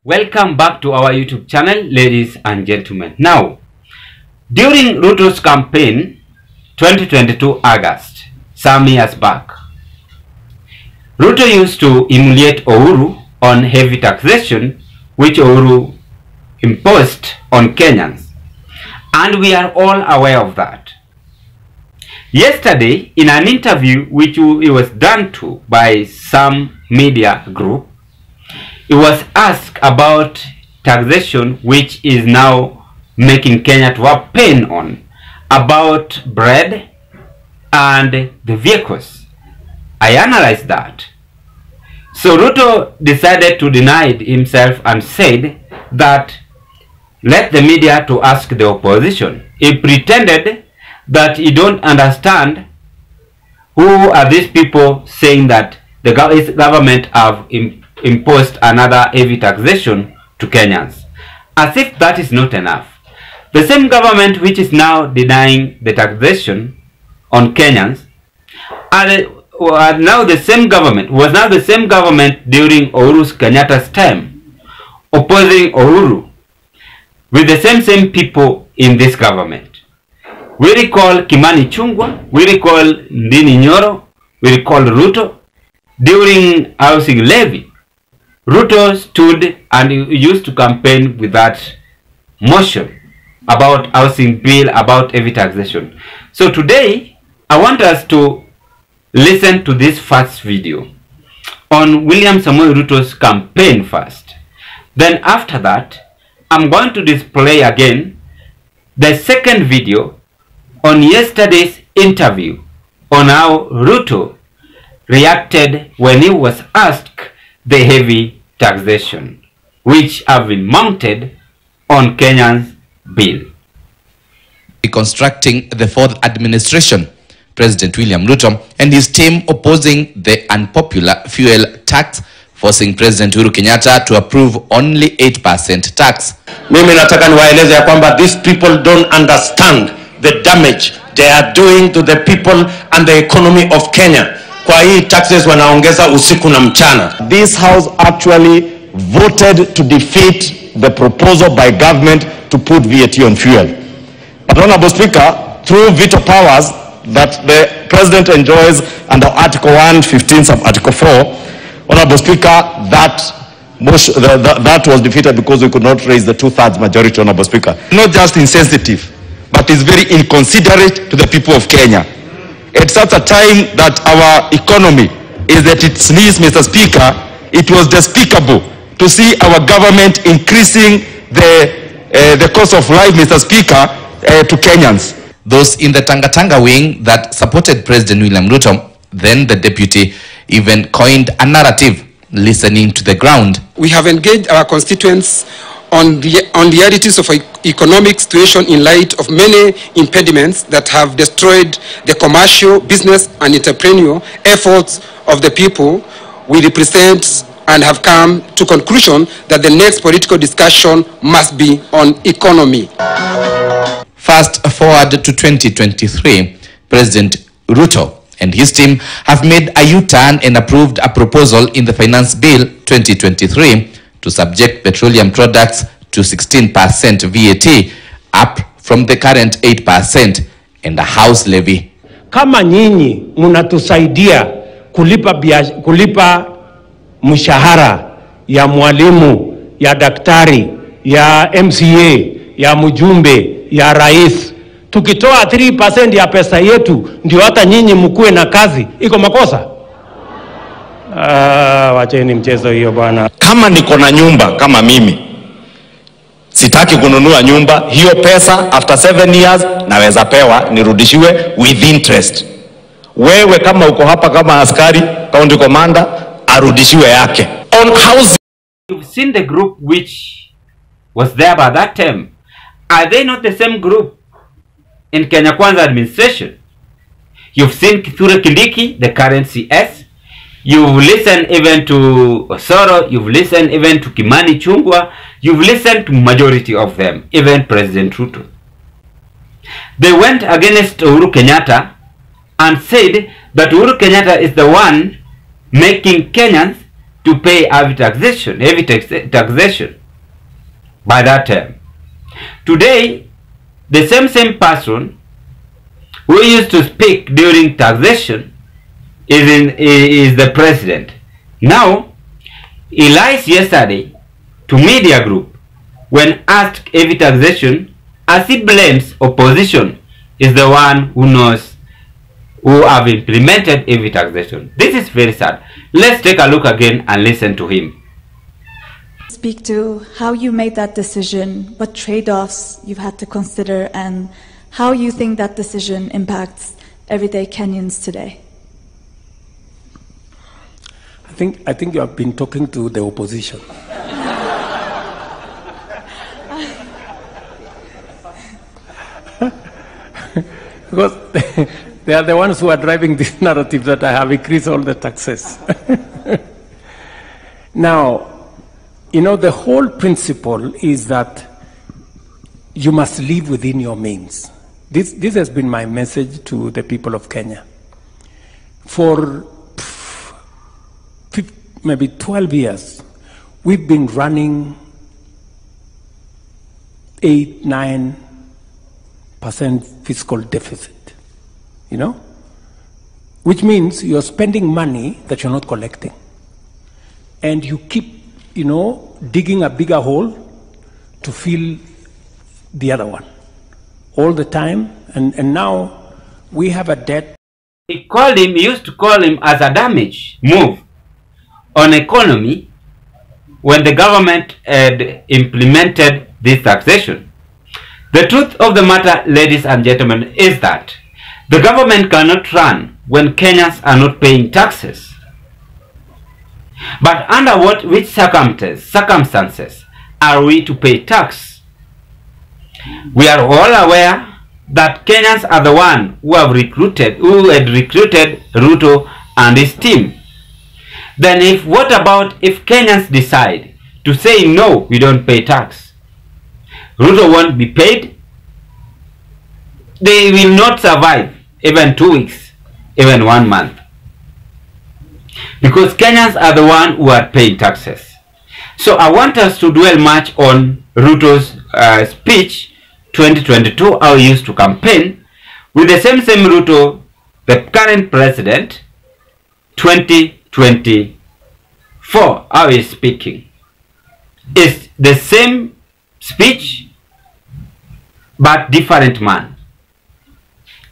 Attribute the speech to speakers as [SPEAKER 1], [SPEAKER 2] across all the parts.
[SPEAKER 1] Welcome back to our YouTube channel, ladies and gentlemen. Now, during Ruto's campaign, 2022 August, some years back, Ruto used to emulate Uhuru on heavy taxation, which Uhuru imposed on Kenyans. And we are all aware of that. Yesterday, in an interview which it was done to by some media group, it was asked about taxation which is now making Kenya to have pain on, about bread and the vehicles. I analyzed that. So Ruto decided to deny it himself and said that let the media to ask the opposition. He pretended that he don't understand who are these people saying that the government have imposed another heavy taxation to Kenyans, as if that is not enough. The same government which is now denying the taxation on Kenyans was now the same government during Uhuru Kenyatta's time, opposing Uhuru with the same people in this government. We recall Kimani Chungwa, we recall Ndini Nyoro, we recall Ruto. During housing levy, Ruto stood and used to campaign with that motion about housing bill, about heavy taxation. So today, I want us to listen to this first video on William Samoei Ruto's campaign first. Then after that, I'm going to display again the second video on yesterday's interview on how Ruto reacted when he was asked the heavy taxation which have been mounted on Kenyans' bill.
[SPEAKER 2] Reconstructing the fourth administration, President William Ruto and his team opposing the unpopular fuel tax, forcing President Uhuru Kenyatta to approve only 8% tax.
[SPEAKER 3] Mimi nataka niwaeleze ya kwamba these people don't understand the damage they are doing to the people and the economy of Kenya. Kwa hii taxes wanaongeza usiku na mchana.
[SPEAKER 4] This house actually voted to defeat the proposal by government to put VAT on fuel. But Honorable Speaker, through veto powers that the President enjoys under Article 115 of Article 4, Honorable Speaker, that was defeated because we could not raise the 2/3 majority, Honorable Speaker. Not just insensitive, but is very inconsiderate to the people of Kenya. At such a time that our economy is at its knees, Mr. Speaker, it was despicable to see our government increasing the cost of life, Mr. Speaker, to Kenyans.
[SPEAKER 2] Those in the Tanga wing that supported President William Ruto, then the deputy, even coined a narrative, listening to the ground.
[SPEAKER 5] We have engaged our constituents on the realities of economic situation in light of many impediments that have destroyed the commercial, business and entrepreneurial efforts of the people we represent, and have come to conclusion that the next political discussion must be on economy.
[SPEAKER 2] Fast forward to 2023, President Ruto and his team have made a U-turn and approved a proposal in the Finance Bill 2023 to subject petroleum products to 16% VAT, up from the current 8%, and a house levy.
[SPEAKER 6] Kama nyinyi mnatusaidia kulipa mshahara ya mwalimu, ya daktari, ya MCA, ya mjumbe, ya rais, tukitoa 3% ya pesa yetu ndio hata nyinyi mkue na kazi, iko makosa? Wacheni mchezo hiyo bwana.
[SPEAKER 4] Kama niko na nyumba kama mimi, sitaki kununua nyumba, hiyo pesa after 7 years naweza pewa nirudishiwe with interest. Wewe kama uko hapa kama askari, county commander, arudishiwe yake. On housing,
[SPEAKER 1] You've seen the group which was there by that time. Are they not the same group in Kenya Kwanza administration? You've seen Kithure Kindiki, the current CS. You've listened even to Osoro, you've listened even to Kimani Chungwa, you've listened to majority of them, even President Ruto. They went against Uhuru Kenyatta and said that Uhuru Kenyatta is the one making Kenyans to pay heavy taxation by that time. Today, the same person who used to speak during taxation is the president. Now, he lies yesterday to media group when asked heavy taxation, as he blames opposition is the one who knows who have implemented heavy taxation. This is very sad. Let's take a look again and listen to him.
[SPEAKER 7] Speak to how you made that decision, what trade-offs you've had to consider, and how you think that decision impacts everyday Kenyans today.
[SPEAKER 6] I think you have been talking to the opposition. Because they are the ones who are driving this narrative that I have increased all the taxes. Now, you know, the whole principle is that you must live within your means. This has been my message to the people of Kenya. For maybe 12 years, we've been running 8-9% fiscal deficit, you know, which means you're spending money that you're not collecting, and you keep, you know, digging a bigger hole to fill the other one all the time, and now we have a debt.
[SPEAKER 1] He used to call him as a damage move on economy when the government had implemented this taxation. The truth of the matter, ladies and gentlemen, is that the government cannot run when Kenyans are not paying taxes. But under which circumstances are we to pay tax? We are all aware that Kenyans are the one who had recruited Ruto and his team. Then what about if Kenyans decide to say no, we don't pay tax? Ruto won't be paid. They will not survive even 2 weeks, even 1 month. Because Kenyans are the one who are paying taxes. So I want us to dwell much on Ruto's speech 2022, how he used to campaign, with the same Ruto, the current president, 2024, how he is speaking. It's the same speech, but different man.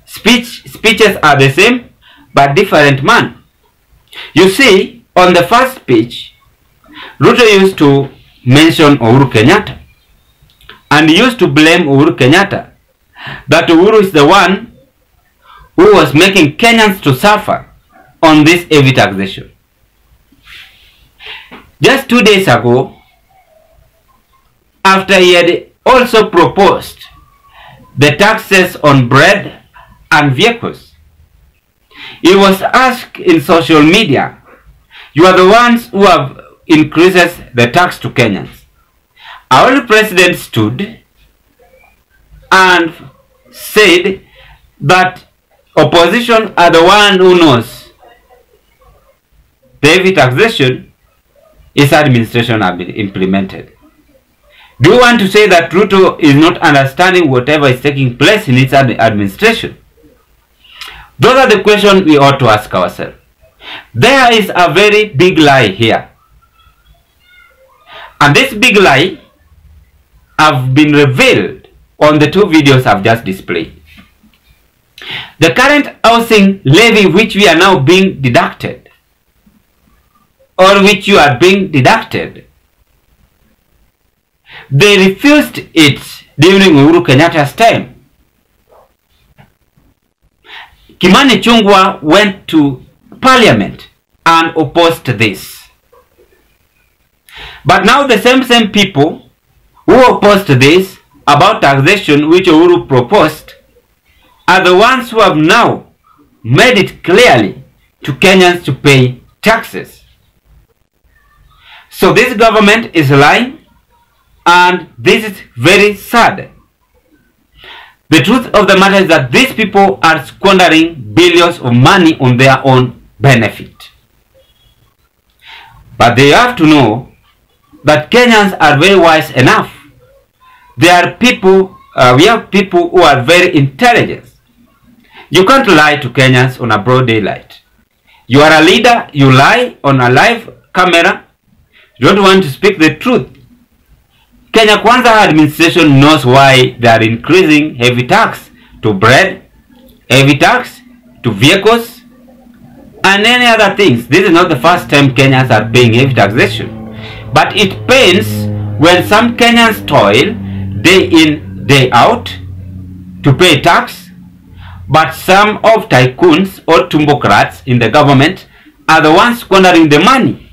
[SPEAKER 1] Speeches are the same, but different man. You see, on the first speech, Ruto used to mention Uhuru Kenyatta, and he used to blame Uhuru Kenyatta that Uhuru is the one who was making Kenyans to suffer on this heavy taxation. Just 2 days ago, after he had also proposed the taxes on bread and vehicles, he was asked in social media, you are the ones who have increases the tax to Kenyans. Our president stood and said that opposition are the one who knows the heavy taxation his administration have been implemented. Do you want to say that Ruto is not understanding whatever is taking place in its administration? Those are the questions we ought to ask ourselves. There is a very big lie here. And this big lie have been revealed on the 2 videos I've just displayed. The current housing levy which we are now being deducted, or which you are being deducted, they refused it during Uhuru Kenyatta's time. Kimani Chungwa went to parliament and opposed this. But now the same people who opposed this about taxation which Uhuru proposed are the ones who have now made it clearly to Kenyans to pay taxes. So this government is lying, and this is very sad. The truth of the matter is that these people are squandering billions of money on their own benefit. But they have to know that Kenyans are very wise enough. There are people, we have people who are very intelligent. You can't lie to Kenyans on a broad daylight. You are a leader, you lie on a live camera, you don't want to speak the truth. Kenya Kwanza administration knows why they are increasing heavy tax to bread, heavy tax to vehicles, and any other things. This is not the first time Kenyans are paying heavy taxation. But it pains when some Kenyans toil day in, day out to pay tax, but some of tycoons or tumbocrats in the government are the ones squandering the money.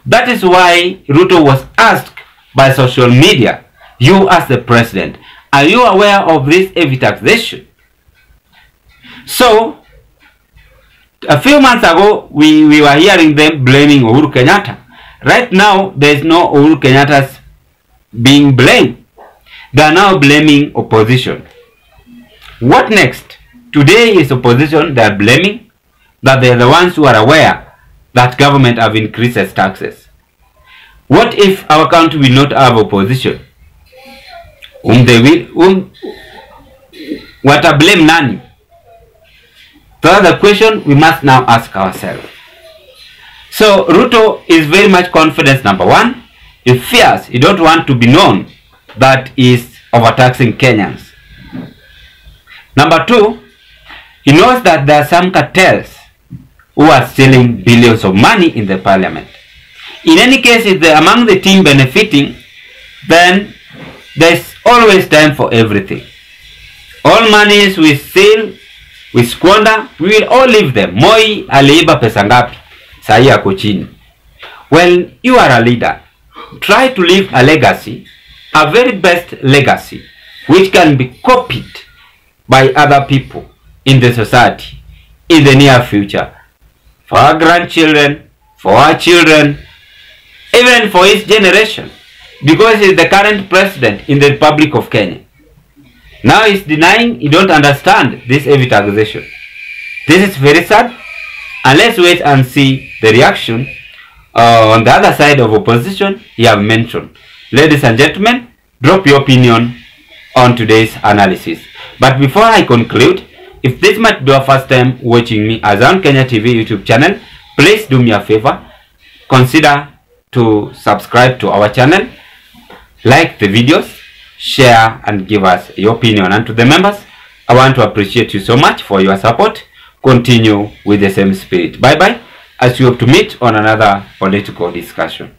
[SPEAKER 1] That is why Ruto was asked by social media, you as the president, are you aware of this heavy taxation? So, a few months ago, we were hearing them blaming Uhuru Kenyatta. Right now, there is no Uhuru Kenyatta's being blamed. They are now blaming opposition. What next? Today is opposition they are blaming, that they are the ones who are aware that government have increased its taxes. What if our country will not have opposition? What a blame nani? That's the question we must now ask ourselves. So Ruto is very much confident. Number one, he fears, he don't want to be known that he is overtaxing Kenyans. Number two, he knows that there are some cartels who are stealing billions of money in the parliament. In any case, if they're among the team benefiting, then there's always time for everything. All monies we steal, we squander, we will all leave them. Moi aliiba pesa ngapi? Sahi ako chini. When you are a leader, try to leave a legacy, a very best legacy, which can be copied by other people in the society in the near future. For our grandchildren, for our children, even for his generation. Because he is the current president in the Republic of Kenya. Now he's denying he don't understand this heavy taxation. This is very sad. And let's wait and see the reaction on the other side of opposition he have mentioned. Ladies and gentlemen, drop your opinion on today's analysis. But before I conclude, if this might be your first time watching me as on Kenya TV YouTube channel, please do me a favor. Consider to subscribe to our channel, like the videos, share and give us your opinion. And to the members, I want to appreciate you so much for your support. Continue with the same spirit. Bye bye, as we hope to meet on another political discussion.